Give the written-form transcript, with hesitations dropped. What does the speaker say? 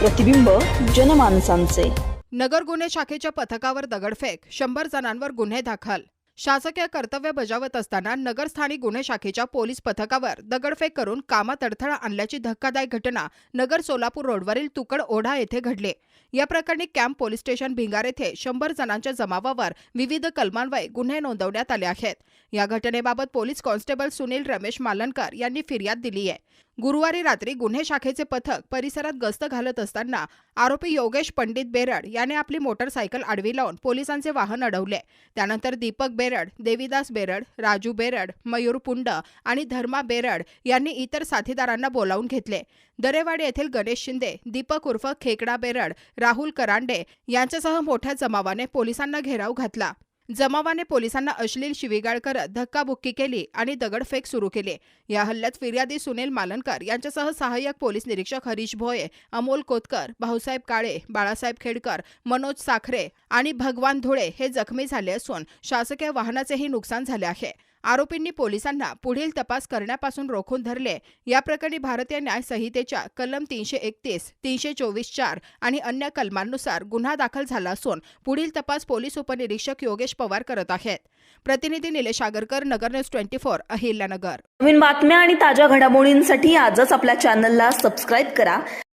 प्रतिबिंब जनमानसांचे। नगर गुन्हे शाखेच्या पथकावर दगडफेक, 100 जणांवर गुन्हे दाखल। शासकीय कर्तव्य बजावत असताना नगर स्थानिक गुन्हे शाखेच्या पोलीस पथकावर दगडफेक करून कामात अडथळा आणल्याची धक्कादायक घटना नगर सोलापूर रोडवरील तुकड ओढा येथे घडली। या प्रकरणी कॅम्प पोलीस स्टेशन भिंगार येथे 100 जणांच्या जमावावर विविध कलमान्वये गुन्हे नोंदवण्यात आले आहेत। या घटनेबाबत पोलीस कॉन्स्टेबल सुनील रमेश मालनकर यांनी फिर्याद दिली आहे। गुरुवारी रात्री गुन्हे शाखेचे पथक परिसरात गस्त घालत असताना आरोपी योगेश पंडित बेरड याने आपली मोटरसायकल आडवी लावून पोलिसांचे वाहन अडवले। त्यानंतर दीपक बेरड, देवीदास बेरड, राजू बेरड, मयूर पुंड आणि धर्मा बेरड यांनी इतर साथीदारांना बोलावून घेतले। दरेवाडी येथील गणेश शिंदे, दीपक उर्फ खेकडा बेरड, राहुल करांडे यांच्यासह मोठ्या जमावाने पोलिसांना घेराव घातला। जमावाने पोलिसांना अश्लील शिवीगाळ करत धक्काबुक्की केली आणि दगडफेक सुरू केली। या हल्ल्यात फिर्यादी सुनील मालनकर यांच्यासह सहाय्यक पोलीस निरीक्षक हरीश भोये, अमोल कोतकर, भाऊसाहेब काळे, बाळासाहेब खेडकर, मनोज साखरे आणि भगवान धुळे हे जखमी झाले असून शासकीय वाहनाचेही नुकसान झाले आहे। आरोपींनी पोलिसांना पुढील तपास करण्यापासून रोखून धरले। या प्रकरणी भारतीय न्याय संहितेच्या कलम 331, 324(4) आणि अन्य कलमांनुसार गुन्हा दाखल झाला असून पुढील तपास पोलीस उपनिरीक्षक योगेश पवार करत आहेत। प्रतिनिधी निलेश आगरकर, नगर न्यूज 24, अहिल्यानगर। नवीन बातम्या आणि ताज्या घडामोडींसाठी आजच आपल्या चॅनलला सबस्क्राईब करा